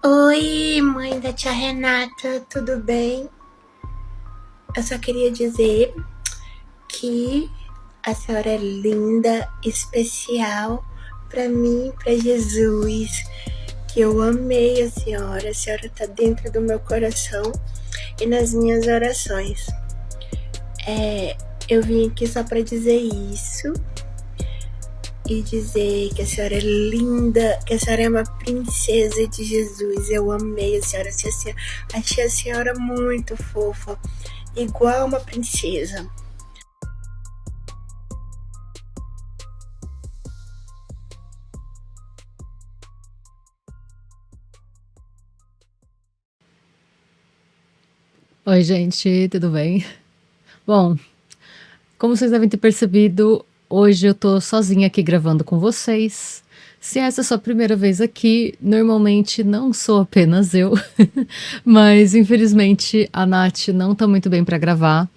Oi, mãe da tia Renata, tudo bem? Eu só queria dizer que a senhora é linda, especial pra mim, pra Jesus, que eu amei a senhora tá dentro do meu coração e nas minhas orações. Eu vim aqui só pra dizer isso e dizer que a senhora é linda, que a senhora é uma princesa de Jesus. Eu amei a senhora, achei a senhora muito fofa, igual uma princesa. Oi, gente, tudo bem? Bom, como vocês devem ter percebido, hoje eu tô sozinha aqui gravando com vocês. Se essa é a sua primeira vez aqui, normalmente não sou apenas eu, mas infelizmente a Nath não tá muito bem pra gravar.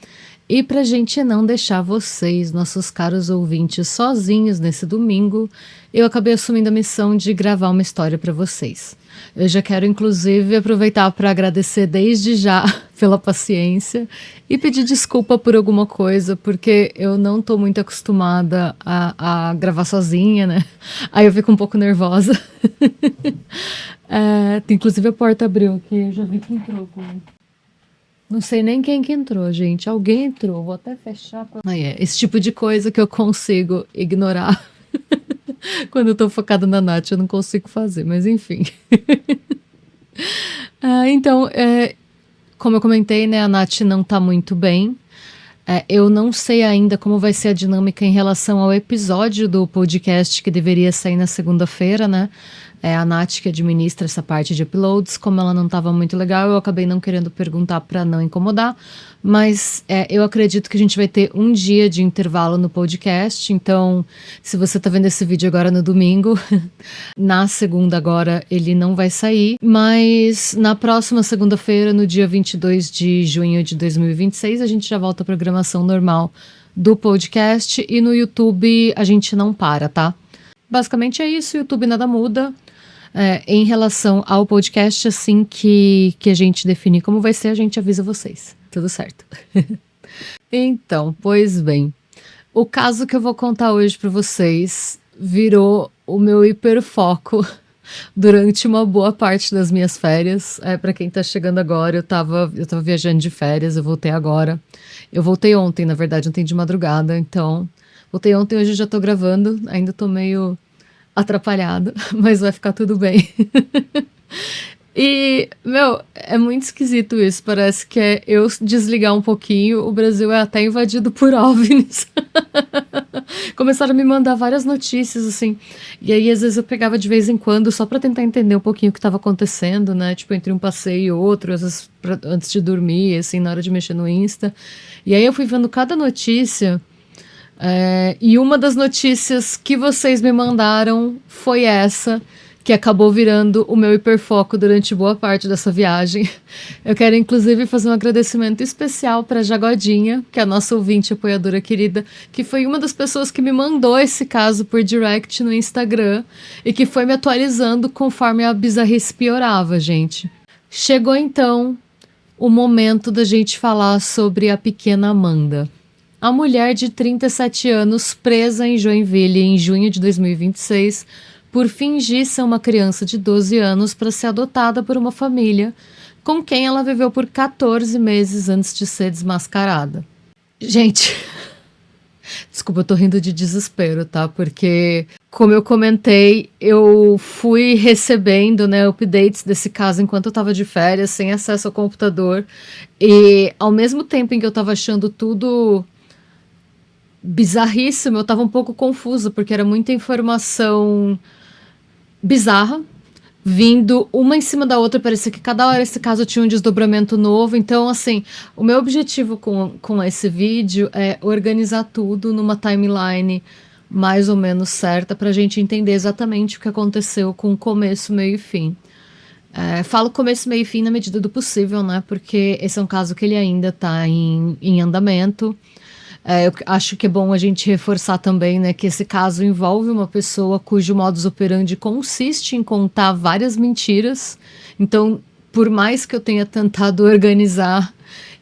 E pra gente não deixar vocês, nossos caros ouvintes, sozinhos nesse domingo, eu acabei assumindo a missão de gravar uma história pra vocês. Eu já quero, inclusive, aproveitar para agradecer desde já pela paciência e pedir desculpa por alguma coisa, porque eu não tô muito acostumada a gravar sozinha, né? Aí eu fico um pouco nervosa. Inclusive a porta abriu aqui, eu já vi que entrou. Não sei nem quem que entrou, gente. Alguém entrou, vou até fechar. Esse tipo de coisa que eu consigo ignorar. Quando eu tô focada na Nath, eu não consigo fazer, mas enfim. Então, como eu comentei, né, a Nath não tá muito bem. Eu não sei ainda como vai ser a dinâmica em relação ao episódio do podcast que deveria sair na segunda-feira, né? É a Nath que administra essa parte de uploads. Como ela não estava muito legal, eu acabei não querendo perguntar para não incomodar. Mas eu acredito que a gente vai ter um dia de intervalo no podcast. Então, se você está vendo esse vídeo agora no domingo, na segunda agora ele não vai sair. Mas na próxima segunda-feira, no dia 22 de junho de 2026, a gente já volta à programação normal do podcast. E no YouTube a gente não para, tá? Basicamente é isso, o YouTube nada muda. Em relação ao podcast, assim que a gente definir como vai ser, a gente avisa vocês. Tudo certo. Então, pois bem, o caso que eu vou contar hoje para vocês virou o meu hiperfoco durante uma boa parte das minhas férias. Para quem tá chegando agora, eu tava viajando de férias, eu voltei agora. Eu voltei ontem, na verdade, ontem de madrugada, então voltei ontem, hoje eu já tô gravando, ainda tô meio atrapalhado, mas vai ficar tudo bem. E, meu, é muito esquisito isso. Parece que é eu desligar um pouquinho, o Brasil é até invadido por OVNIs. Começaram a me mandar várias notícias, assim. E aí, às vezes, eu pegava de vez em quando só pra tentar entender um pouquinho o que tava acontecendo, né? Tipo, entre um passeio e outro, às vezes antes de dormir, assim, na hora de mexer no Insta. E aí eu fui vendo cada notícia. E uma das notícias que vocês me mandaram foi essa, que acabou virando o meu hiperfoco durante boa parte dessa viagem. Eu quero, inclusive, fazer um agradecimento especial para Jagodinha, que é a nossa ouvinte apoiadora querida, que foi uma das pessoas que me mandou esse caso por direct no Instagram e que foi me atualizando conforme a bizarrice piorava, gente. Chegou então o momento da gente falar sobre a pequena Amanda. A mulher de 37 anos presa em Joinville em junho de 2026 por fingir ser uma criança de 12 anos para ser adotada por uma família com quem ela viveu por 14 meses antes de ser desmascarada. Gente, desculpa, eu tô rindo de desespero, tá? Porque, como eu comentei, eu fui recebendo, né, updates desse caso enquanto eu tava de férias, sem acesso ao computador. E ao mesmo tempo em que eu tava achando tudo bizarríssimo, eu tava um pouco confusa, porque era muita informação bizarra, vindo uma em cima da outra, parecia que cada hora esse caso tinha um desdobramento novo. Então, assim, o meu objetivo com esse vídeo é organizar tudo numa timeline mais ou menos certa pra gente entender exatamente o que aconteceu com começo, meio e fim. Falo começo, meio e fim na medida do possível, né? Porque esse é um caso que ele ainda tá em andamento. Eu acho que é bom a gente reforçar também, né, que esse caso envolve uma pessoa cujo modus operandi consiste em contar várias mentiras. Então, por mais que eu tenha tentado organizar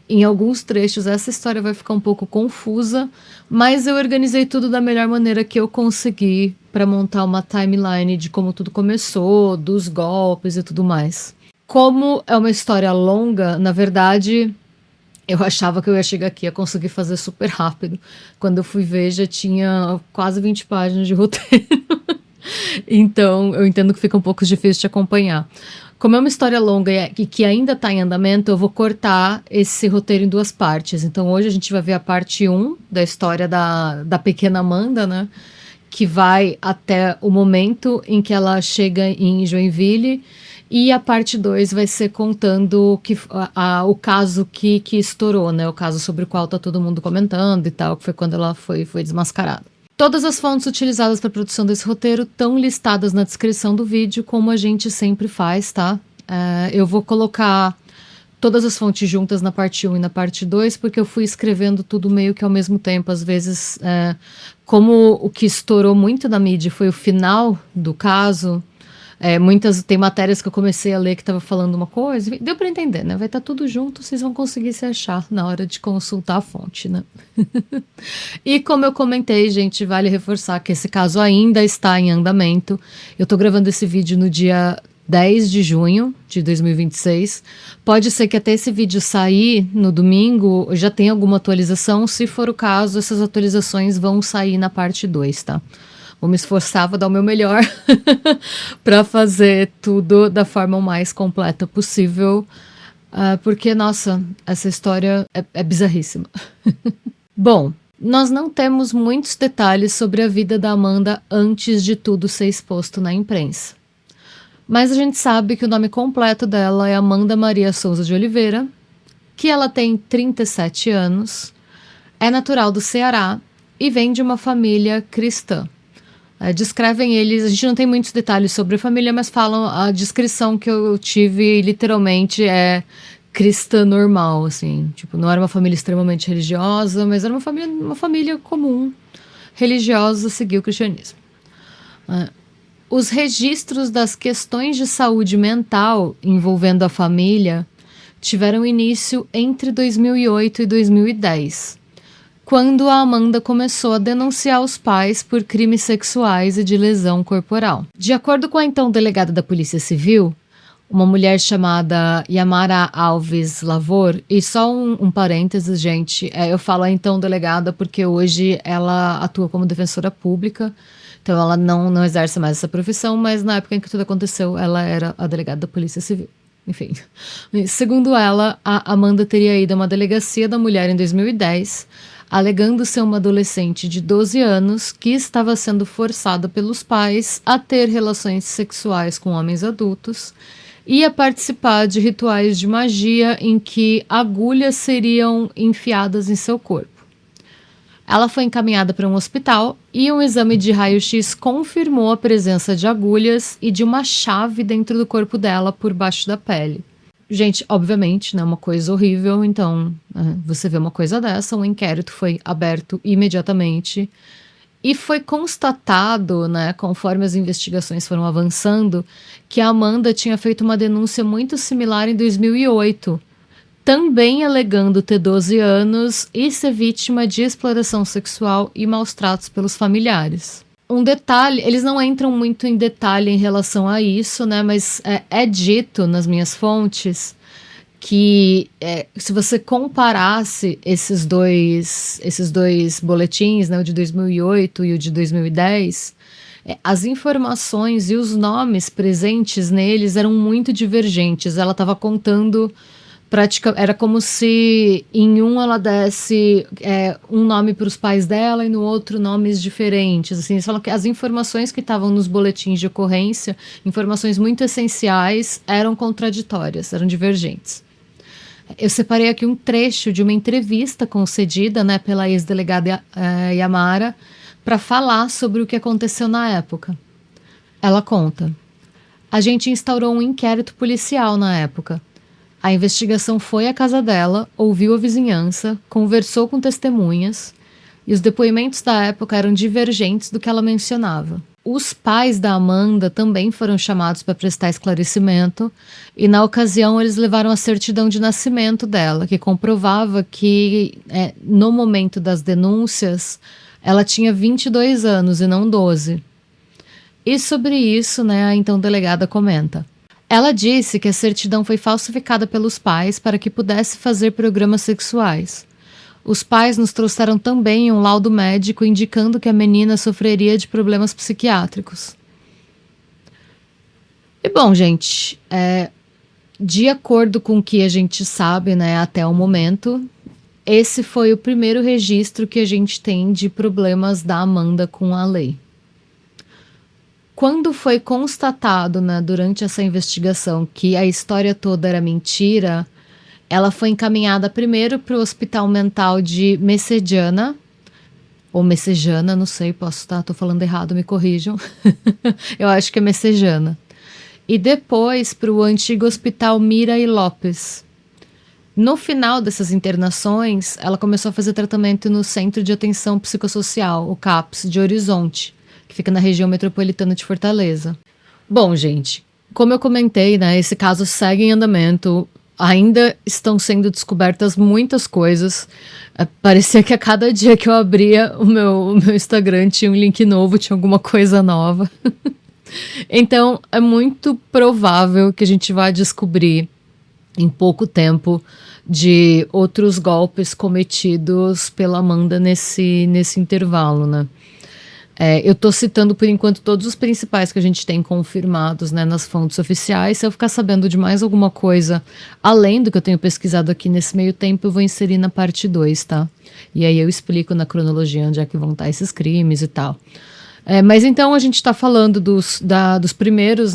em alguns trechos, essa história vai ficar um pouco confusa, mas eu organizei tudo da melhor maneira que eu consegui para montar uma timeline de como tudo começou, dos golpes e tudo mais. Como é uma história longa, na verdade, eu achava que eu ia chegar aqui e ia conseguir fazer super rápido. Quando eu fui ver, já tinha quase 20 páginas de roteiro. Então, eu entendo que fica um pouco difícil de acompanhar. Como é uma história longa e que ainda está em andamento, eu vou cortar esse roteiro em duas partes. Então, hoje a gente vai ver a parte 1 da história da pequena Amanda, né? Que vai até o momento em que ela chega em Joinville. E a parte 2 vai ser contando o caso que estourou, né? O caso sobre o qual tá todo mundo comentando e tal, que foi quando ela foi desmascarada. Todas as fontes utilizadas para a produção desse roteiro estão listadas na descrição do vídeo, como a gente sempre faz, tá? Eu vou colocar todas as fontes juntas na parte 1 e na parte 2, porque eu fui escrevendo tudo meio que ao mesmo tempo. Às vezes, como o que estourou muito na mídia foi o final do caso, tem matérias que eu comecei a ler que estava falando uma coisa, deu para entender, né? Vai estar tudo junto, vocês vão conseguir se achar na hora de consultar a fonte, né? E como eu comentei, gente, vale reforçar que esse caso ainda está em andamento. Eu tô gravando esse vídeo no dia 10 de junho de 2026. Pode ser que até esse vídeo sair no domingo já tenha alguma atualização. Se for o caso, essas atualizações vão sair na parte 2, tá? Vou me esforçar, vou dar o meu melhor para fazer tudo da forma mais completa possível, porque, nossa, essa história é bizarríssima. Bom, nós não temos muitos detalhes sobre a vida da Amanda antes de tudo ser exposto na imprensa. Mas a gente sabe que o nome completo dela é Amanda Maria Souza de Oliveira, que ela tem 37 anos, é natural do Ceará e vem de uma família cristã. Descrevem eles, a gente não tem muitos detalhes sobre a família, mas falam, a descrição que eu tive literalmente é cristã normal, assim, tipo, não era uma família extremamente religiosa, mas era uma família comum, religiosa, seguiu o cristianismo. Os registros das questões de saúde mental envolvendo a família tiveram início entre 2008 e 2010. Quando a Amanda começou a denunciar os pais por crimes sexuais e de lesão corporal. De acordo com a então delegada da Polícia Civil, uma mulher chamada Yamara Alves Lavor, e só um parênteses, gente, eu falo a então delegada porque hoje ela atua como defensora pública, então ela não exerce mais essa profissão, mas na época em que tudo aconteceu, ela era a delegada da Polícia Civil. Enfim, segundo ela, a Amanda teria ido a uma delegacia da mulher em 2010, alegando ser uma adolescente de 12 anos que estava sendo forçada pelos pais a ter relações sexuais com homens adultos e a participar de rituais de magia em que agulhas seriam enfiadas em seu corpo. Ela foi encaminhada para um hospital e um exame de raio-x confirmou a presença de agulhas e de uma chave dentro do corpo dela por baixo da pele. Gente, obviamente, né, uma coisa horrível, então você vê uma coisa dessa, um inquérito foi aberto imediatamente e foi constatado, né, conforme as investigações foram avançando, que a Amanda tinha feito uma denúncia muito similar em 2008, também alegando ter 12 anos e ser vítima de exploração sexual e maus tratos pelos familiares. Um detalhe, eles não entram muito em detalhe em relação a isso, né? Mas é dito nas minhas fontes que se você comparasse esses dois boletins, né, o de 2008 e o de 2010, as informações e os nomes presentes neles eram muito divergentes. Ela estava contando era como se em um ela desse um nome para os pais dela e no outro nomes diferentes. Assim, eles falam que as informações que estavam nos boletins de ocorrência, informações muito essenciais, eram contraditórias, eram divergentes. Eu separei aqui um trecho de uma entrevista concedida, né, pela ex-delegada Yamara para falar sobre o que aconteceu na época. Ela conta: a gente instaurou um inquérito policial na época. A investigação foi à casa dela, ouviu a vizinhança, conversou com testemunhas e os depoimentos da época eram divergentes do que ela mencionava. Os pais da Amanda também foram chamados para prestar esclarecimento, e na ocasião eles levaram a certidão de nascimento dela, que comprovava que no momento das denúncias ela tinha 22 anos e não 12. E sobre isso, a então delegada comenta. Ela disse que a certidão foi falsificada pelos pais para que pudesse fazer programas sexuais. Os pais nos trouxeram também um laudo médico indicando que a menina sofreria de problemas psiquiátricos. E bom, gente, de acordo com o que a gente sabe, até o momento, esse foi o primeiro registro que a gente tem de problemas da Amanda com a lei. Quando foi constatado, durante essa investigação, que a história toda era mentira, ela foi encaminhada primeiro para o Hospital Mental de Messejana, ou Messejana, não sei, tô falando errado, me corrijam. Eu acho que é Messejana. E depois para o antigo Hospital Mira e Lopes. No final dessas internações, ela começou a fazer tratamento no Centro de Atenção Psicossocial, o CAPS, de Horizonte, que fica na região metropolitana de Fortaleza. Bom, gente, como eu comentei, esse caso segue em andamento. Ainda estão sendo descobertas muitas coisas. Parecia que a cada dia que eu abria o meu Instagram tinha um link novo, tinha alguma coisa nova. Então, é muito provável que a gente vá descobrir em pouco tempo de outros golpes cometidos pela Amanda nesse intervalo, eu tô citando por enquanto todos os principais que a gente tem confirmados, nas fontes oficiais. Se eu ficar sabendo de mais alguma coisa além do que eu tenho pesquisado aqui nesse meio tempo, eu vou inserir na parte 2, tá? E aí eu explico na cronologia onde é que vão estar esses crimes e tal. Mas então a gente está falando dos primeiros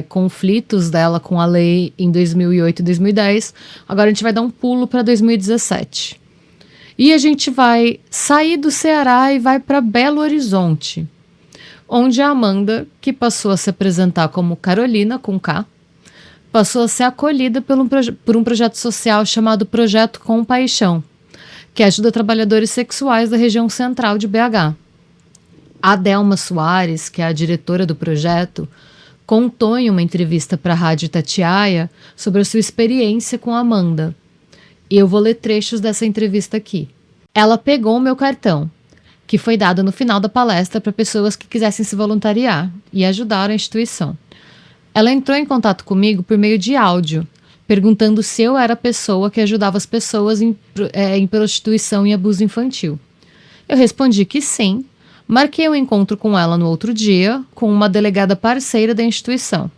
conflitos dela com a lei em 2008 e 2010. Agora a gente vai dar um pulo para 2017. E a gente vai sair do Ceará e vai para Belo Horizonte, onde a Amanda, que passou a se apresentar como Carolina, com K, passou a ser acolhida por um projeto social chamado Projeto Compaixão, que ajuda trabalhadores sexuais da região central de BH. A Delma Soares, que é a diretora do projeto, contou em uma entrevista para a Rádio Itatiaia sobre a sua experiência com a Amanda. E eu vou ler trechos dessa entrevista aqui. Ela pegou o meu cartão, que foi dado no final da palestra para pessoas que quisessem se voluntariar e ajudar a instituição. Ela entrou em contato comigo por meio de áudio, perguntando se eu era a pessoa que ajudava as pessoas em prostituição e abuso infantil. Eu respondi que sim, marquei um encontro com ela no outro dia, com uma delegada parceira da instituição.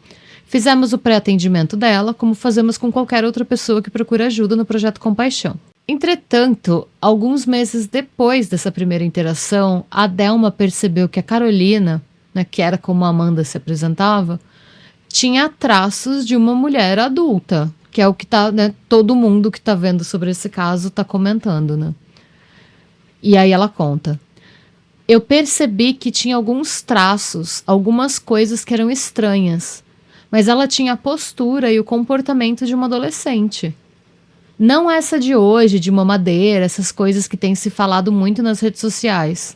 Fizemos o pré-atendimento dela, como fazemos com qualquer outra pessoa que procura ajuda no Projeto Compaixão. Entretanto, alguns meses depois dessa primeira interação, a Delma percebeu que a Carolina, que era como a Amanda se apresentava, tinha traços de uma mulher adulta, que é o que todo mundo que está vendo sobre esse caso está comentando, E aí ela conta. Eu percebi que tinha alguns traços, algumas coisas que eram estranhas, mas ela tinha a postura e o comportamento de uma adolescente. Não essa de hoje, de mamadeira, essas coisas que tem se falado muito nas redes sociais.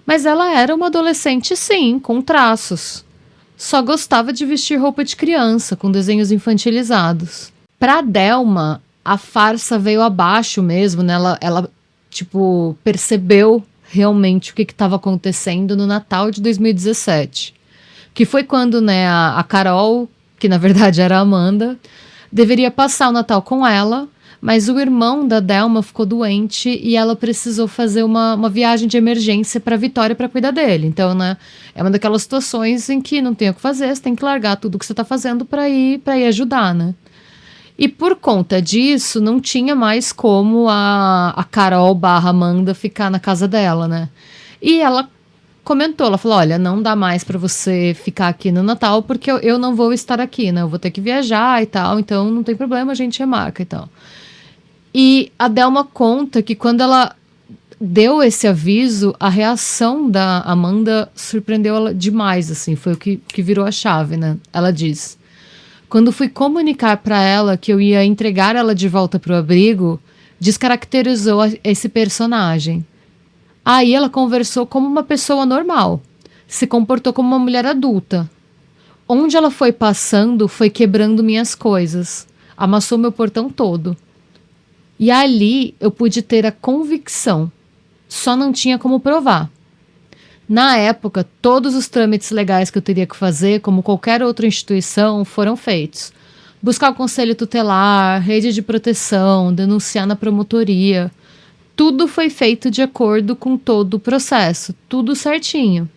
Mas ela era uma adolescente, sim, com traços. Só gostava de vestir roupa de criança, com desenhos infantilizados. Pra Delma, a farsa veio abaixo mesmo, Ela percebeu realmente o que estava acontecendo no Natal de 2017. Que foi quando, a Carol, que na verdade era a Amanda, deveria passar o Natal com ela, mas o irmão da Delma ficou doente e ela precisou fazer uma viagem de emergência para Vitória para cuidar dele. Então, é uma daquelas situações em que não tem o que fazer, você tem que largar tudo que você está fazendo para ir ajudar, E por conta disso, não tinha mais como a Carol / Amanda ficar na casa dela, E ela comentou, ela falou, olha, não dá mais para você ficar aqui no Natal porque eu não vou estar aqui, Eu vou ter que viajar e tal, então não tem problema, a gente remarca e tal. E a Delma conta que quando ela deu esse aviso, a reação da Amanda surpreendeu ela demais, foi o que virou a chave, Ela diz, quando fui comunicar para ela que eu ia entregar ela de volta pro abrigo, descaracterizou esse personagem. Aí ela conversou como uma pessoa normal, se comportou como uma mulher adulta. Onde ela foi passando, foi quebrando minhas coisas, amassou meu portão todo. E ali eu pude ter a convicção, só não tinha como provar. Na época, todos os trâmites legais que eu teria que fazer, como qualquer outra instituição, foram feitos. Buscar o conselho tutelar, rede de proteção, denunciar na promotoria. Tudo foi feito de acordo com todo o processo, tudo certinho.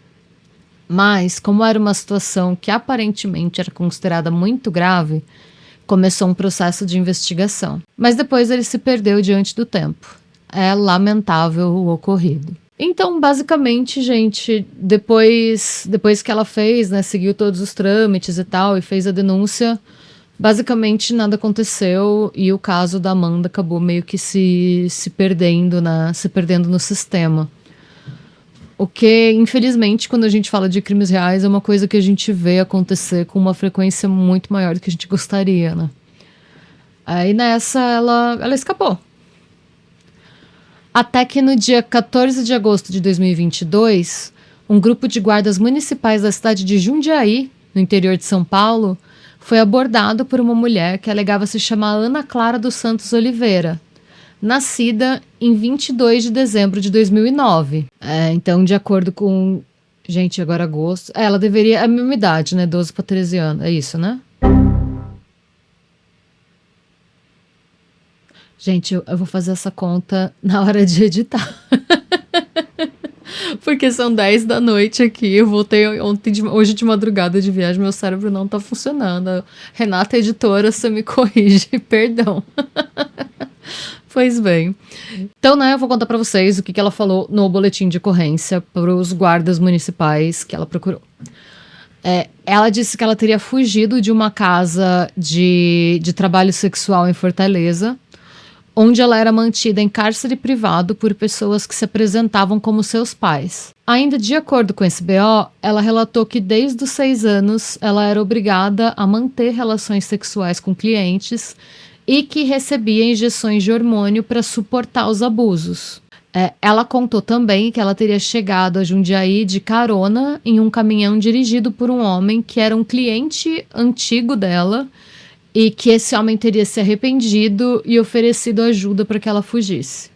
Mas, como era uma situação que aparentemente era considerada muito grave, começou um processo de investigação. Mas depois ele se perdeu diante do tempo. É lamentável o ocorrido. Então, basicamente, gente, depois que ela fez, né, seguiu todos os trâmites e tal, e fez a denúncia, basicamente nada aconteceu e o caso da Amanda acabou meio que se perdendo no sistema. O que, infelizmente, quando a gente fala de crimes reais, é uma coisa que a gente vê acontecer com uma frequência muito maior do que a gente gostaria, né? Aí nessa ela escapou. Até que no dia 14 de agosto de 2022, um grupo de guardas municipais da cidade de Jundiaí, no interior de São Paulo, foi abordado por uma mulher que alegava se chamar Ana Clara dos Santos Oliveira, nascida em 22 de dezembro de 2009. Então, de acordo com... Gente, agora agosto... ela deveria... É a mesma idade, né? 12 para 13 anos. É isso, né? Gente, eu vou fazer essa conta na hora de editar. Porque são 10 da noite aqui. Eu voltei hoje de madrugada de viagem. Meu cérebro não tá funcionando. Renata, editora, você me corrige. Perdão. Pois bem. Então, né, eu vou contar pra vocês o que ela falou no boletim de ocorrência para os guardas municipais que ela procurou. Ela disse que ela teria fugido de uma casa de trabalho sexual em Fortaleza, onde ela era mantida em cárcere privado por pessoas que se apresentavam como seus pais. Ainda de acordo com esse BO, ela relatou que desde os 6 anos ela era obrigada a manter relações sexuais com clientes e que recebia injeções de hormônio para suportar os abusos. Ela contou também que ela teria chegado a Jundiaí de carona em um caminhão dirigido por um homem que era um cliente antigo dela, e que esse homem teria se arrependido e oferecido ajuda para que ela fugisse.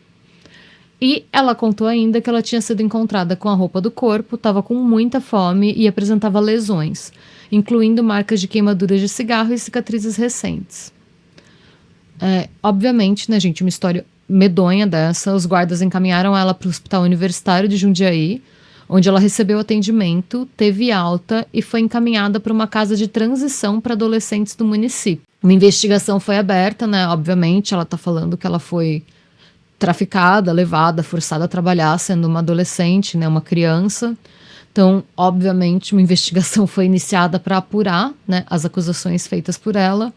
E ela contou ainda que ela tinha sido encontrada com a roupa do corpo, estava com muita fome e apresentava lesões, incluindo marcas de queimaduras de cigarro e cicatrizes recentes. Obviamente, né, gente, uma história medonha dessa, os guardas encaminharam ela para o Hospital Universitário de Jundiaí, onde ela recebeu atendimento, teve alta e foi encaminhada para uma casa de transição para adolescentes do município. Uma investigação foi aberta, né? Obviamente, ela está falando que ela foi traficada, levada, forçada a trabalhar sendo uma adolescente, né? Uma criança. Então, obviamente, uma investigação foi iniciada para apurar, né, as acusações feitas por ela.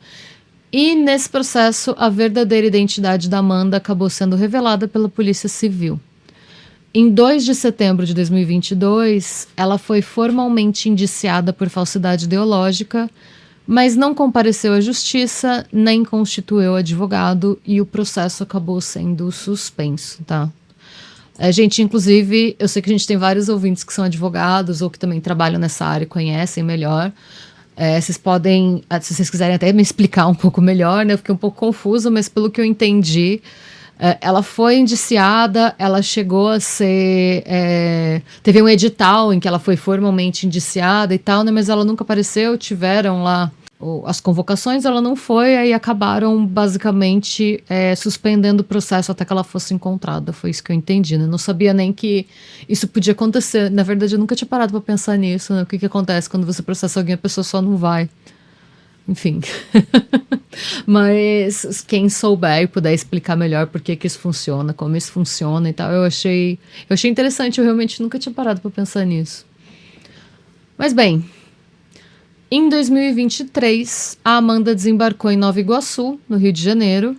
E nesse processo, a verdadeira identidade da Amanda acabou sendo revelada pela Polícia Civil. Em 2 de setembro de 2022, ela foi formalmente indiciada por falsidade ideológica, mas não compareceu à justiça, nem constituiu advogado e o processo acabou sendo suspenso, tá? Gente, inclusive, eu sei que a gente tem vários ouvintes que são advogados ou que também trabalham nessa área e conhecem melhor. Vocês podem, se vocês quiserem até me explicar um pouco melhor, né? Eu fiquei um pouco confusa, mas pelo que eu entendi... ela foi indiciada, ela chegou a ser... teve um edital em que ela foi formalmente indiciada e tal, né? Mas ela nunca apareceu, tiveram lá as convocações, ela não foi, aí acabaram basicamente suspendendo o processo até que ela fosse encontrada. Foi isso que eu entendi, né? Não sabia nem que isso podia acontecer. Na verdade, eu nunca tinha parado pra pensar nisso, né? O que acontece quando você processa alguém e a pessoa só não vai. Enfim. Mas quem souber e puder explicar melhor por que isso funciona, como isso funciona e tal, eu achei interessante, eu realmente nunca tinha parado para pensar nisso. Mas bem, em 2023, a Amanda desembarcou em Nova Iguaçu, no Rio de Janeiro,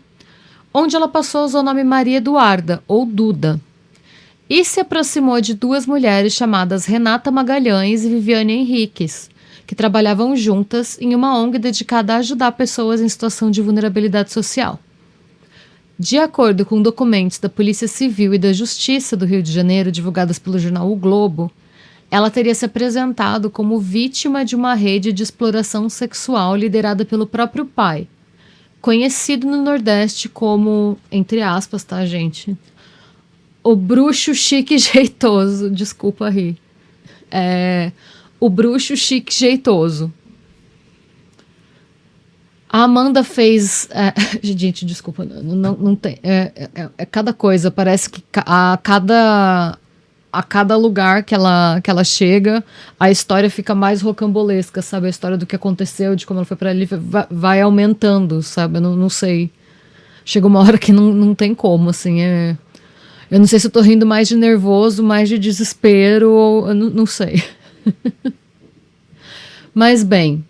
onde ela passou a usar o nome Maria Eduarda, ou Duda, e se aproximou de 2 mulheres chamadas Renata Magalhães e Viviane Henriques, que trabalhavam juntas em uma ONG dedicada a ajudar pessoas em situação de vulnerabilidade social. De acordo com documentos da Polícia Civil e da Justiça do Rio de Janeiro, divulgados pelo jornal O Globo, ela teria se apresentado como vítima de uma rede de exploração sexual liderada pelo próprio pai, conhecido no Nordeste como, entre aspas, tá, gente? O bruxo chique jeitoso. Desculpa rir. O bruxo chique jeitoso. A Amanda fez... gente, desculpa, não tem... É cada coisa, parece que a cada lugar que ela chega, a história fica mais rocambolesca, sabe? A história do que aconteceu, de como ela foi pra ali, vai aumentando, sabe? Eu não sei. Chega uma hora que não tem como, assim, eu não sei se eu tô rindo mais de nervoso, mais de desespero, ou eu não sei. Mas, bem...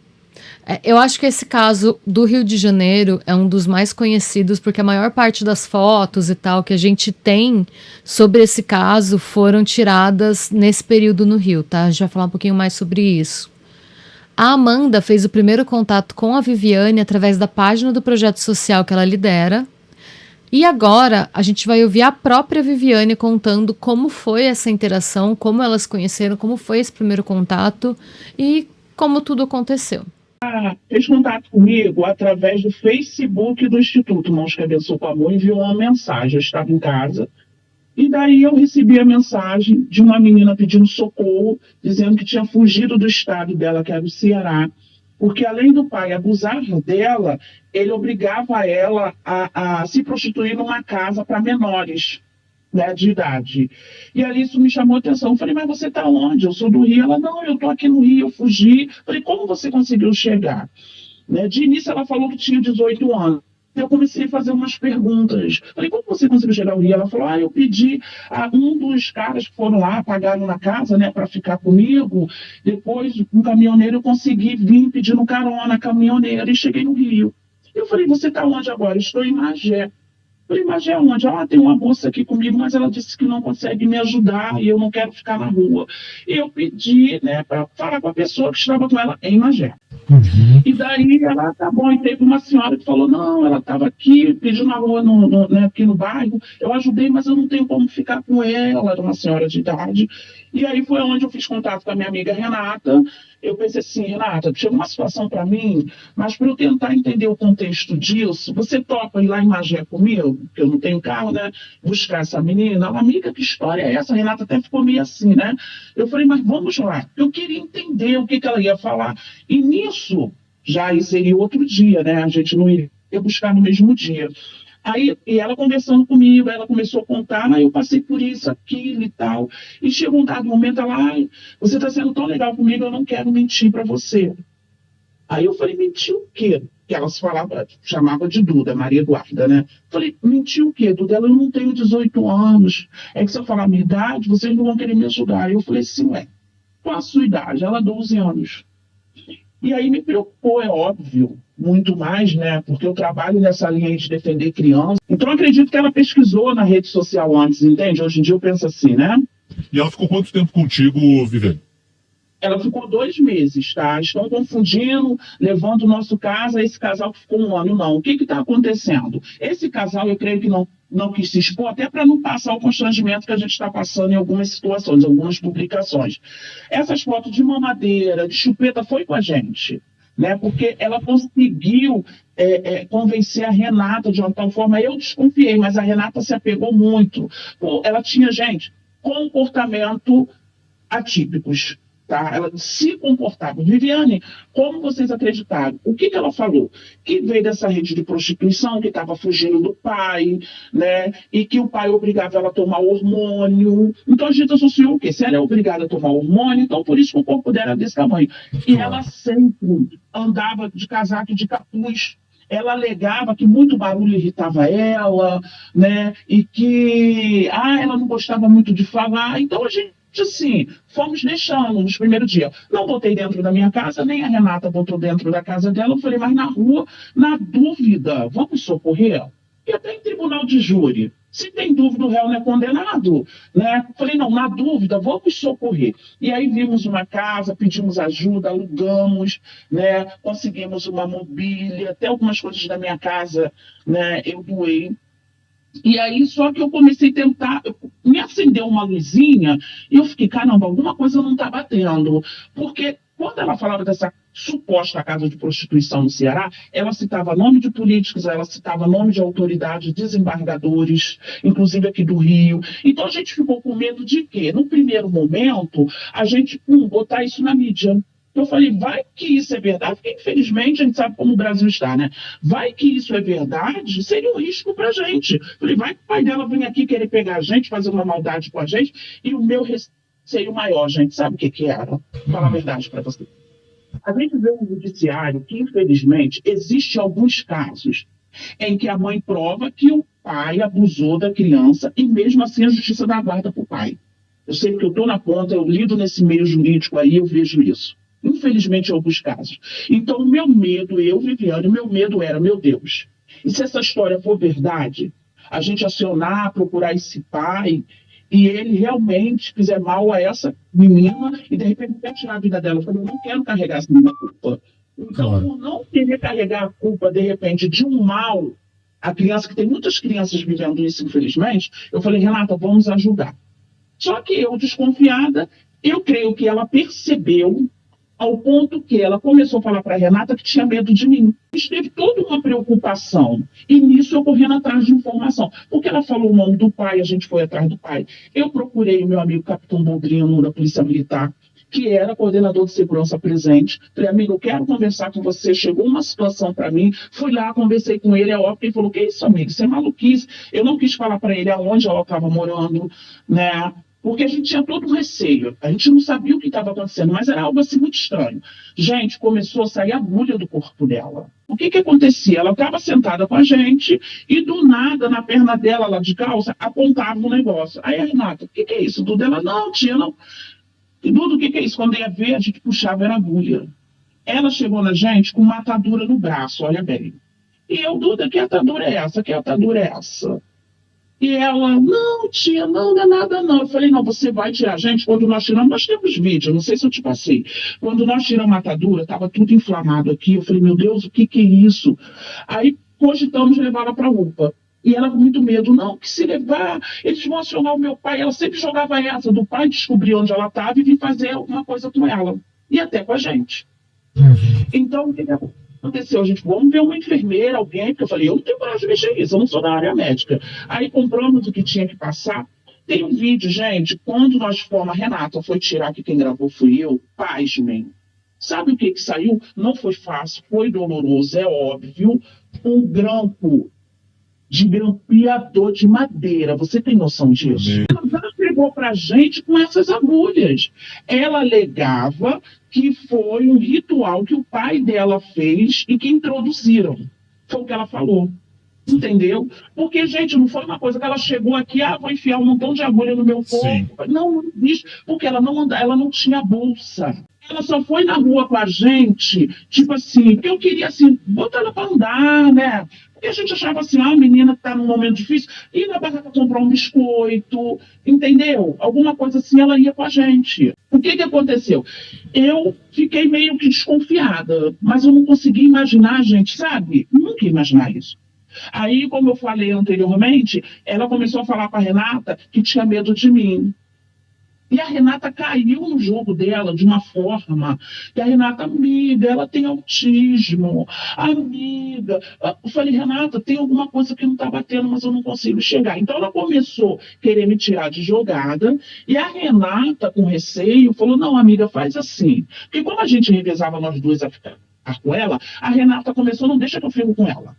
eu acho que esse caso do Rio de Janeiro é um dos mais conhecidos, porque a maior parte das fotos e tal que a gente tem sobre esse caso foram tiradas nesse período no Rio, tá? A gente vai falar um pouquinho mais sobre isso. A Amanda fez o primeiro contato com a Viviane através da página do projeto social que ela lidera. E agora a gente vai ouvir a própria Viviane contando como foi essa interação, como elas se conheceram, como foi esse primeiro contato e como tudo aconteceu. Fez contato comigo através do Facebook do Instituto Mãos que Abençoam com Amor, enviou uma mensagem. Eu estava em casa e daí eu recebi a mensagem de uma menina pedindo socorro, dizendo que tinha fugido do estado dela, que era o Ceará, porque além do pai abusar dela, ele obrigava ela a se prostituir numa casa para menores, né, de idade. E ali isso me chamou a atenção. Eu falei, mas você está onde? Eu sou do Rio. Ela, não, eu estou aqui no Rio, eu fugi. Eu falei, como você conseguiu chegar? Né? De início ela falou que tinha 18 anos. Eu comecei a fazer umas perguntas. Falei, como você conseguiu chegar ao Rio? Ela falou, eu pedi a um dos caras que foram lá, pagaram na casa, né, para ficar comigo. Depois, um caminhoneiro, eu consegui vir pedindo carona, caminhoneiro, e cheguei no Rio. Eu falei, você está onde agora? Estou em Magé. Eu falei, mas é onde? Tem uma moça aqui comigo, mas ela disse que não consegue me ajudar e eu não quero ficar na rua. E eu pedi, né, para falar com a pessoa que estava com ela em Magé. Uhum. E daí ela, tá bom, e teve uma senhora que falou, não, ela estava aqui, pediu na rua, né, aqui no bairro, eu ajudei, mas eu não tenho como ficar com ela, era uma senhora de idade. E aí foi onde eu fiz contato com a minha amiga Renata. Eu pensei assim, Renata, chegou uma situação para mim, mas para eu tentar entender o contexto disso, você topa ir lá em Magé comigo, porque eu não tenho carro, né, buscar essa menina? Ela, amiga, que história é essa? A Renata até ficou meio assim, né? Eu falei, mas vamos lá. Eu queria entender o que ela ia falar. E nisso, já aí seria outro dia, né? A gente não iria buscar no mesmo dia. Aí, e ela conversando comigo, ela começou a contar, eu passei por isso, aquilo e tal. E chegou um dado momento, ela, você está sendo tão legal comigo, eu não quero mentir para você. Aí eu falei, mentir o quê? Que ela se chamava de Duda, Maria Eduarda, né? Falei, mentir o quê, Duda? Eu não tenho 18 anos. É que se eu falar a minha idade, vocês não vão querer me ajudar. Aí eu falei assim, qual a sua idade? Ela, 12 anos. E aí me preocupou, é óbvio, muito mais, né? Porque eu trabalho nessa linha de defender crianças. Então, eu acredito que ela pesquisou na rede social antes, entende? Hoje em dia eu penso assim, né? E ela ficou quanto tempo contigo, Viviane? Ela ficou 2 meses, tá? Estão confundindo, levando o nosso caso a esse casal que ficou 1 ano. Não, o que está acontecendo? Esse casal, eu creio que não quis se expor, até para não passar o constrangimento que a gente está passando em algumas situações, algumas publicações. Essas fotos de mamadeira, de chupeta, foi com a gente, né? Porque ela conseguiu convencer a Renata de uma tal forma. Eu desconfiei, mas a Renata se apegou muito. Pô, ela tinha, gente, comportamento atípicos. Tá? Ela se comportava. Viviane, como vocês acreditaram? O que ela falou? Que veio dessa rede de prostituição, que estava fugindo do pai, né? E que o pai obrigava ela a tomar hormônio. Então a gente associou o quê? Se ela é obrigada a tomar hormônio, então por isso que o corpo dela é desse tamanho. E ela sempre andava de casaco e de capuz. Ela alegava que muito barulho irritava ela, né? E que ela não gostava muito de falar. Então a gente, assim, fomos deixando nos primeiros dias. Não botei dentro da minha casa, nem a Renata botou dentro da casa dela. Eu falei, mas na rua, na dúvida, vamos socorrer? E até em tribunal de júri, se tem dúvida, o réu não é condenado, né? Falei, não, na dúvida, vamos socorrer. E aí vimos uma casa, pedimos ajuda, alugamos, né? Conseguimos uma mobília, até algumas coisas da minha casa, né? Eu doei. E aí, só que eu comecei a tentar, me acendeu uma luzinha, e eu fiquei, caramba, alguma coisa não está batendo. Porque quando ela falava dessa suposta casa de prostituição no Ceará, ela citava nome de políticos, ela citava nome de autoridades, desembargadores, inclusive aqui do Rio. Então a gente ficou com medo de quê? No primeiro momento, a gente botar isso na mídia. Eu falei, vai que isso é verdade, porque infelizmente a gente sabe como o Brasil está, né? Vai que isso é verdade, seria um risco para a gente. Falei, vai que o pai dela vem aqui querer pegar a gente, fazer uma maldade com a gente, e o meu receio maior, gente, sabe o que que era? Vou falar a verdade para você. A gente vê no judiciário que, infelizmente, existem alguns casos em que a mãe prova que o pai abusou da criança e mesmo assim a justiça dá guarda para o pai. Eu sei que eu estou na ponta, eu lido nesse meio jurídico aí, eu vejo isso. Infelizmente, em alguns casos. Então, o meu medo, Viviane, o meu medo era, meu Deus, e se essa história for verdade, a gente acionar, procurar esse pai, e ele realmente fizer mal a essa menina, e de repente quer tirar a vida dela. Eu falei, eu não quero carregar essa menina culpa. Então, Claro. por não querer carregar a culpa, de repente, de um mal, a criança, que tem muitas crianças vivendo isso, infelizmente, eu falei, Renata, vamos ajudar. Só que eu, desconfiada, eu creio que ela percebeu ao ponto que ela começou a falar para a Renata que tinha medo de mim. Teve toda uma preocupação. E nisso eu correndo atrás de informação. Porque ela falou o nome do pai, a gente foi atrás do pai. Eu procurei o meu amigo Capitão Boldrino, da Polícia Militar, que era coordenador de segurança presente. Falei, amigo, eu quero conversar com você. Chegou uma situação para mim. Fui lá, conversei com ele. É óbvio que ele falou, que isso, amigo? Isso é maluquice. Eu não quis falar para ele aonde ela estava morando, né? Porque a gente tinha todo um receio, a gente não sabia o que estava acontecendo, mas era algo assim muito estranho. Gente, começou a sair agulha do corpo dela. O que que acontecia? Ela estava sentada com a gente e do nada, na perna dela, lá de calça, apontava um negócio. Aí a Renata, o que que é isso, Duda? Ela, não, tia, não. E Duda, o que que é isso? Quando ia ver, a gente puxava, era agulha. Ela chegou na gente com uma atadura no braço, olha bem. E eu, Duda, que atadura é essa? Que atadura é essa? E ela, não, tia, não é nada, não. Eu falei, não, você vai tirar. Gente, quando nós tiramos, nós temos vídeo, não sei se eu te passei. Quando nós tiramos a atadura, estava tudo inflamado aqui. Eu falei, meu Deus, o que que é isso? Aí cogitamos levar ela para a UPA. E ela com muito medo, não, que se levar, eles vão acionar o meu pai. Ela sempre jogava essa do pai descobrir onde ela estava e vir fazer alguma coisa com ela. E até com a gente. Então, o que aconteceu? A gente, vamos ver uma enfermeira, alguém, porque eu falei, eu não tenho coragem de mexer nisso, eu não sou da área médica. Aí compramos o que tinha que passar. Tem um vídeo, gente, quando nós fomos, a Renata foi tirar, que quem gravou fui eu, pasmem. Sabe o que que saiu? Não foi fácil, foi doloroso, é óbvio. Um grampo de grampeador de madeira. Você tem noção disso? Ela pegou pra gente com essas agulhas. Ela alegava que foi um ritual que o pai dela fez e que introduziram. Foi o que ela falou. Entendeu? Porque, gente, não foi uma coisa que ela chegou aqui, vou enfiar um montão de agulha no meu corpo. Sim. Não existe, porque ela não tinha bolsa. Ela só foi na rua com a gente, tipo assim, porque eu queria, assim, botar ela para andar, né? Porque a gente achava assim, a menina que tá num momento difícil, ir na barraca comprar um biscoito, entendeu? Alguma coisa assim, ela ia com a gente. O que que aconteceu? Eu fiquei meio que desconfiada, mas eu não consegui imaginar, gente, sabe? Nunca ia imaginar isso. Aí, como eu falei anteriormente, ela começou a falar com a Renata que tinha medo de mim. E a Renata caiu no jogo dela de uma forma que a Renata, amiga, ela tem autismo, amiga. Eu falei, Renata, tem alguma coisa que não está batendo, mas eu não consigo chegar. Então ela começou a querer me tirar de jogada e a Renata, com receio, falou, não, amiga, faz assim. Porque como a gente revezava nós duas a ficar com ela, a Renata começou, não deixa que eu fico com ela.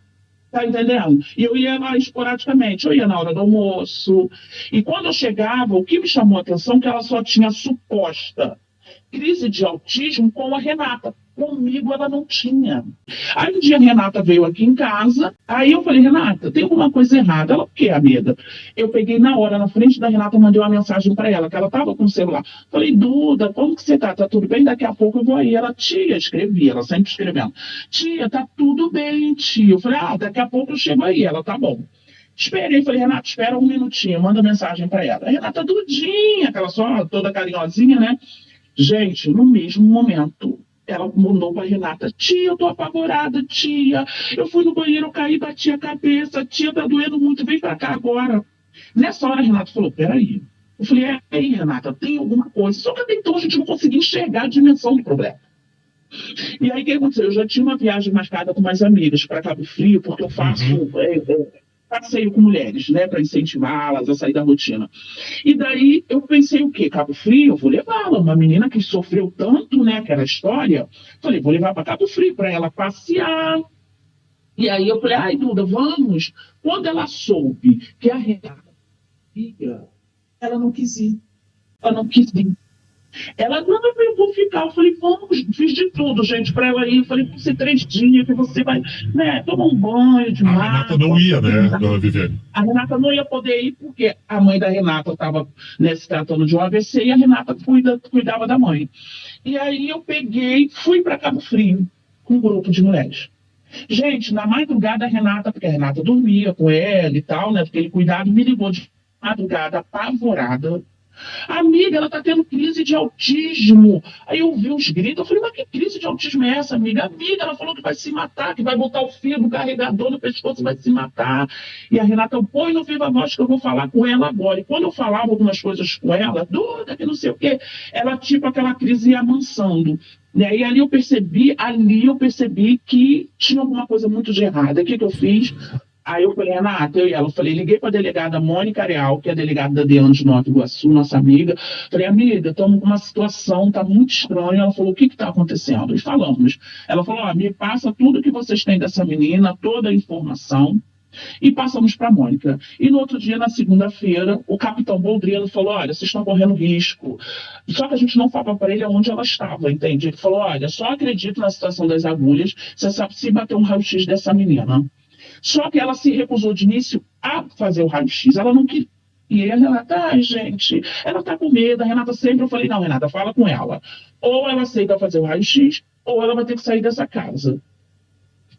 Tá entendendo? E eu ia lá esporadicamente, eu ia na hora do almoço. E quando eu chegava, o que me chamou a atenção é que ela só tinha suposta crise de autismo com a Renata. Comigo ela não tinha. Aí um dia a Renata veio aqui em casa, aí eu falei, Renata, tem alguma coisa errada? Ela, o que, amiga? Eu peguei na hora, na frente da Renata, mandei uma mensagem para ela, que ela estava com o celular. Falei, Duda, como que você tá? Tá tudo bem? Daqui a pouco eu vou aí. Ela, tia, escrevi, ela sempre escrevendo. Tia, tá tudo bem, tia. Eu falei, daqui a pouco eu chego aí. Ela, tá bom. Esperei, falei, Renata, espera um minutinho, manda mensagem para ela. A Renata, Dudinha, aquela só toda carinhosinha, né? Gente, no mesmo momento, Ela mandou pra Renata: tia, eu tô apavorada, tia. Eu fui no banheiro, eu caí, bati a cabeça, tia, tá doendo muito, vem pra cá agora. Nessa hora a Renata falou: peraí. Eu falei: aí, Renata, tem alguma coisa. Só que até então a gente não conseguia enxergar a dimensão do problema. E aí o que aconteceu? Eu já tinha uma viagem marcada com mais amigas para Cabo Frio, porque eu faço passeio com mulheres, né, para incentivá-las a sair da rotina. E daí eu pensei o quê? Cabo Frio, eu vou levá-la, uma menina que sofreu tanto, né, aquela história. Falei: vou levar para Cabo Frio para ela passear. E aí eu falei: ai, Duda, vamos. Quando ela soube que a Renata ia, ela não quis ir. Ela não quis ir. Ela: não, eu vou ficar. Eu falei: vamos, fiz de tudo, gente, para ela ir. Eu falei: por ser 3 dias que você vai, né, tomar um banho de A mar. Renata não ia, né, dona Viviane? A Renata não ia poder ir porque a mãe da Renata estava, né, se tratando de um AVC e a Renata cuidava da mãe. E aí eu peguei, fui para Cabo Frio com um grupo de mulheres. Gente, na madrugada a Renata, porque a Renata dormia com ela e tal, né, aquele cuidado, me ligou de madrugada apavorada. Amiga, ela tá tendo crise de autismo. Aí eu ouvi uns gritos, eu falei: mas que crise de autismo é essa, amiga? Amiga, ela falou que vai se matar, que vai botar o fio do carregador no pescoço e vai se matar. E a Renata: põe no Viva Voz que eu vou falar com ela agora. E quando eu falava algumas coisas com ela, Duda, que não sei o quê, ela, tipo, aquela crise ia amansando. Né? E ali eu percebi que tinha alguma coisa muito de errada. O que eu fiz? Aí eu falei: Renata, eu falei, liguei para a delegada Mônica Real, que é a delegada da DEAN de Nova Iguaçu, nossa amiga. Falei: amiga, estamos com uma situação, tá muito estranha. Ela falou: o que está acontecendo? E falamos. Ela falou: me passa tudo que vocês têm dessa menina, toda a informação. E passamos para a Mônica. E no outro dia, na segunda-feira, o capitão Boldrino falou: olha, vocês estão correndo risco. Só que a gente não falava para ele onde ela estava, entende? Ele falou: olha, só acredito na situação das agulhas se bater um raio-x dessa menina. Só que ela se recusou de início a fazer o raio-x. Ela não queria. E a Renata: ai, gente, ela tá com medo. A Renata sempre, eu falei: não, Renata, fala com ela. Ou ela aceita fazer o raio-x, ou ela vai ter que sair dessa casa.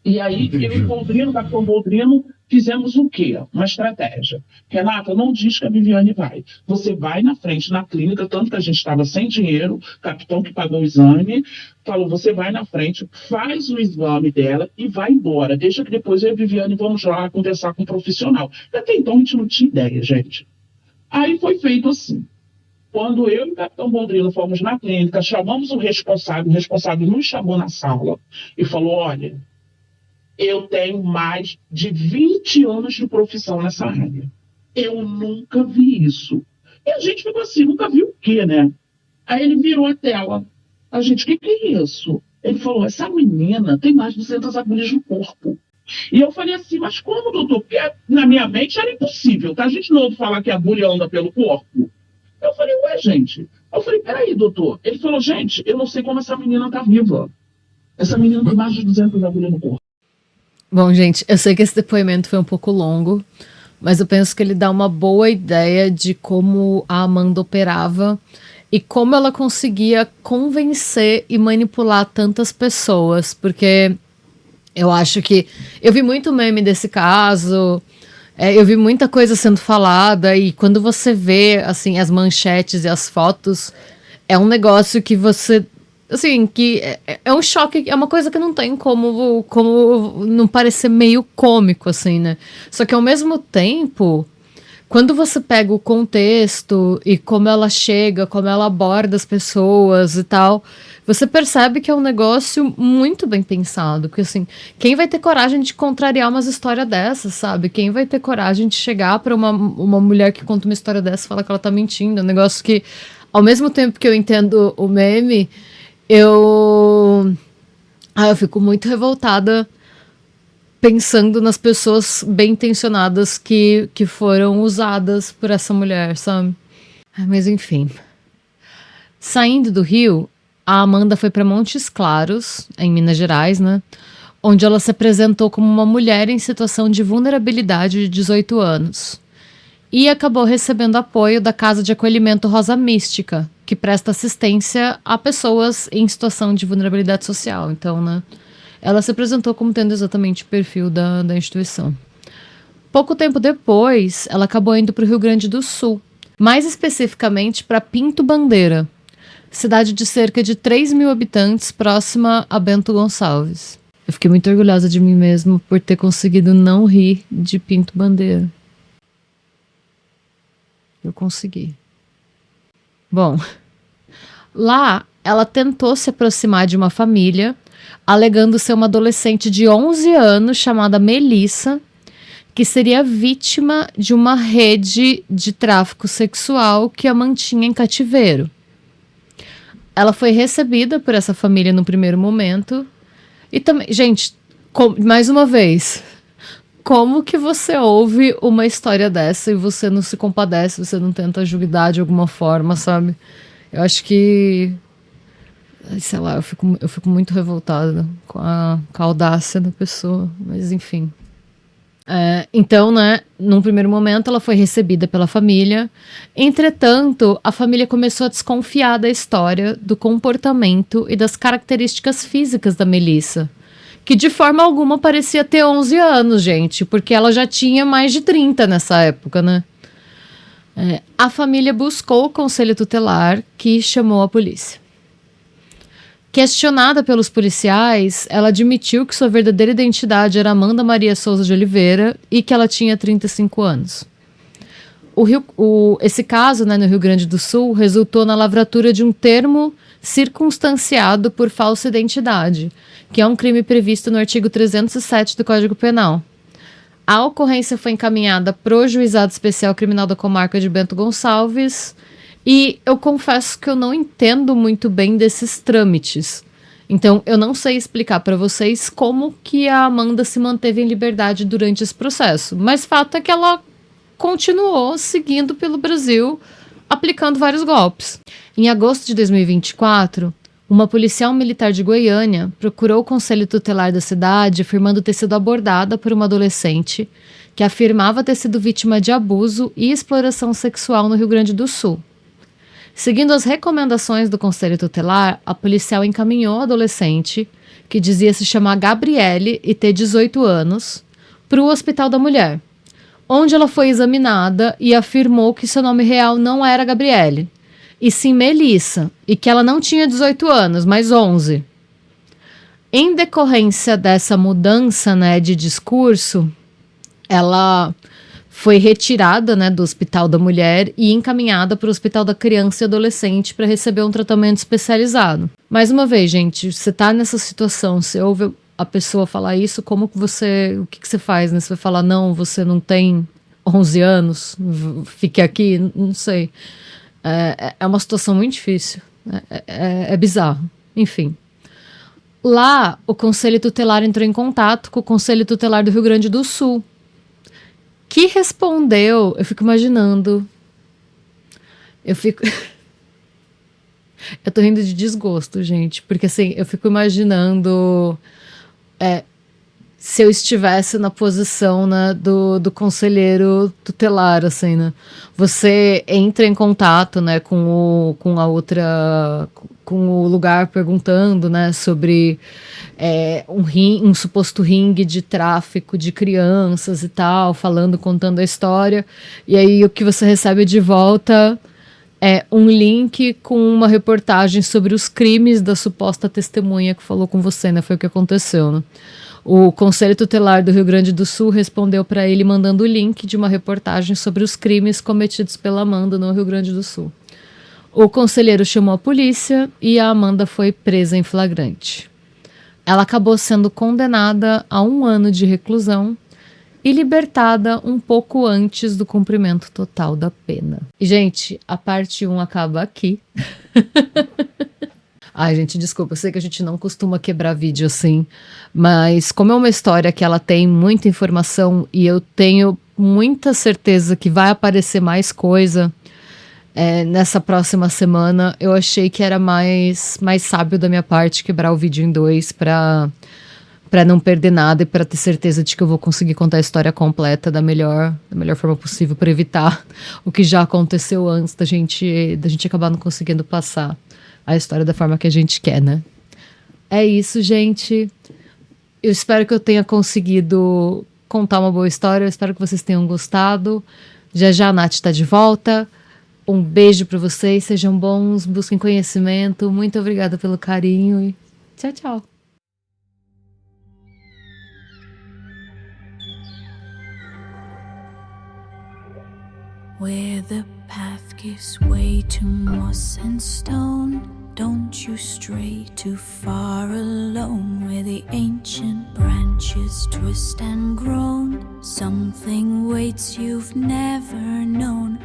E aí, eu e o capitão Boldrino, fizemos o quê? Uma estratégia. Renata, não diz que a Viviane vai. Você vai na frente, na clínica, tanto que a gente estava sem dinheiro, o capitão que pagou o exame, falou: você vai na frente, faz o exame dela e vai embora. Deixa que depois eu e a Viviane vamos lá conversar com um profissional. Até então a gente não tinha ideia, gente. Aí foi feito assim. Quando eu e o capitão Boldrino fomos na clínica, chamamos o responsável nos chamou na sala e falou: olha, eu tenho mais de 20 anos de profissão nessa área. Eu nunca vi isso. E a gente ficou assim: nunca viu o quê, né? Aí ele virou a tela. A gente: o que é isso? Ele falou: essa menina tem mais de 200 agulhas no corpo. E eu falei assim: mas como, doutor? Porque na minha mente era impossível, tá? A gente não ouve falar que a agulha anda pelo corpo. Eu falei: ué, gente. Eu falei: peraí, doutor. Ele falou: gente, eu não sei como essa menina tá viva. Essa menina tem mais de 200 agulhas no corpo. Bom, gente, eu sei que esse depoimento foi um pouco longo, mas eu penso que ele dá uma boa ideia de como a Amanda operava e como ela conseguia convencer e manipular tantas pessoas, porque eu acho que eu vi muito meme desse caso, eu vi muita coisa sendo falada, e quando você vê, assim, as manchetes e as fotos, é um negócio que você... Assim, que é um choque, é uma coisa que não tem como não parecer meio cômico, assim, né? Só que ao mesmo tempo, quando você pega o contexto e como ela chega, como ela aborda as pessoas e tal, você percebe que é um negócio muito bem pensado. Porque, assim, quem vai ter coragem de contrariar umas histórias dessas, sabe? Quem vai ter coragem de chegar pra uma mulher que conta uma história dessa e falar que ela tá mentindo? É um negócio que, ao mesmo tempo que eu entendo o meme, eu fico muito revoltada pensando nas pessoas bem intencionadas que foram usadas por essa mulher, sabe? Mas enfim. Saindo do Rio, a Amanda foi para Montes Claros, em Minas Gerais, né? Onde ela se apresentou como uma mulher em situação de vulnerabilidade de 18 anos. E acabou recebendo apoio da Casa de Acolhimento Rosa Mística, que presta assistência a pessoas em situação de vulnerabilidade social. Então, né, ela se apresentou como tendo exatamente o perfil da instituição. Pouco tempo depois, ela acabou indo para o Rio Grande do Sul, mais especificamente para Pinto Bandeira. cidade de cerca de 3 mil habitantes, próxima a Bento Gonçalves. Eu fiquei muito orgulhosa de mim mesma por ter conseguido não rir de Pinto Bandeira. Eu consegui. Bom, lá ela tentou se aproximar de uma família, alegando ser uma adolescente de 11 anos chamada Melissa, que seria vítima de uma rede de tráfico sexual que a mantinha em cativeiro. Ela foi recebida por essa família no primeiro momento. E também, gente, mais uma vez, como que você ouve uma história dessa e você não se compadece, você não tenta ajudar de alguma forma, sabe? Eu acho que, sei lá, eu fico muito revoltada com a audácia da pessoa, mas enfim. Então, né, num primeiro momento ela foi recebida pela família. Entretanto, a família começou a desconfiar da história, do comportamento e das características físicas da Melissa, que de forma alguma parecia ter 11 anos, gente, porque ela já tinha mais de 30 nessa época, né? A família buscou o conselho tutelar, que chamou a polícia. Questionada pelos policiais, ela admitiu que sua verdadeira identidade era Amanda Maria Souza de Oliveira e que ela tinha 35 anos. Esse caso, né, no Rio Grande do Sul, resultou na lavratura de um termo circunstanciado por falsa identidade, que é um crime previsto no artigo 307 do Código Penal. A ocorrência foi encaminhada para o Juizado Especial Criminal da Comarca de Bento Gonçalves. E eu confesso que eu não entendo muito bem desses trâmites. Então, eu não sei explicar para vocês como que a Amanda se manteve em liberdade durante esse processo. Mas fato é que ela continuou seguindo pelo Brasil, aplicando vários golpes. Em agosto de 2024, uma policial militar de Goiânia procurou o conselho tutelar da cidade, afirmando ter sido abordada por uma adolescente que afirmava ter sido vítima de abuso e exploração sexual no Rio Grande do Sul. Seguindo as recomendações do Conselho Tutelar, a policial encaminhou a adolescente, que dizia se chamar Gabriele e ter 18 anos, para o Hospital da Mulher, onde ela foi examinada e afirmou que seu nome real não era Gabriele, e sim Melissa, e que ela não tinha 18 anos, mas 11. Em decorrência dessa mudança, né, de discurso, ela foi retirada, né, do Hospital da Mulher e encaminhada para o Hospital da Criança e Adolescente para receber um tratamento especializado. Mais uma vez, gente, você está nessa situação, você ouve a pessoa falar isso, o que você faz, né? Você vai falar, não, você não tem 11 anos, fique aqui, não sei. É uma situação muito difícil, é bizarro, enfim. Lá, o Conselho Tutelar entrou em contato com o Conselho Tutelar do Rio Grande do Sul, que respondeu, eu fico imaginando, eu tô rindo de desgosto, gente, porque assim, eu fico imaginando se eu estivesse na posição, né, do conselheiro tutelar, assim, né, você entra em contato, né, com o lugar perguntando, né, sobre um suposto ringue de tráfico de crianças e tal, contando a história, e aí o que você recebe de volta é um link com uma reportagem sobre os crimes da suposta testemunha que falou com você, né, foi o que aconteceu, né. O Conselho Tutelar do Rio Grande do Sul respondeu para ele mandando o link de uma reportagem sobre os crimes cometidos pela Amanda no Rio Grande do Sul. O conselheiro chamou a polícia e a Amanda foi presa em flagrante. Ela acabou sendo condenada a 1 ano de reclusão e libertada um pouco antes do cumprimento total da pena. E, gente, a parte 1 acaba aqui. Ai, gente, desculpa, eu sei que a gente não costuma quebrar vídeo assim, mas como é uma história que ela tem muita informação e eu tenho muita certeza que vai aparecer mais coisa nessa próxima semana, eu achei que era mais sábio da minha parte quebrar o vídeo em 2 para não perder nada e para ter certeza de que eu vou conseguir contar a história completa da melhor forma possível para evitar o que já aconteceu antes da gente acabar não conseguindo passar a história da forma que a gente quer, né? É isso, gente. Eu espero que eu tenha conseguido contar uma boa história. Eu espero que vocês tenham gostado. Já já a Nath tá de volta. Um beijo pra vocês, sejam bons, busquem conhecimento. Muito obrigada pelo carinho e tchau, tchau. Where the path gives way to moss and stone, don't you stray too far alone. Where the ancient branches twist and groan, something waits you've never known.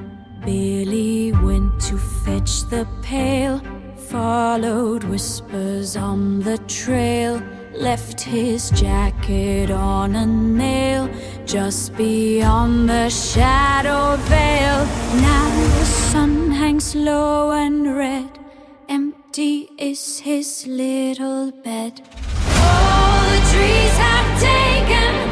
Billy went to fetch the pail, followed whispers on the trail, left his jacket on a nail just beyond the shadow veil. Now the sun hangs low and red, empty is his little bed. All the trees have taken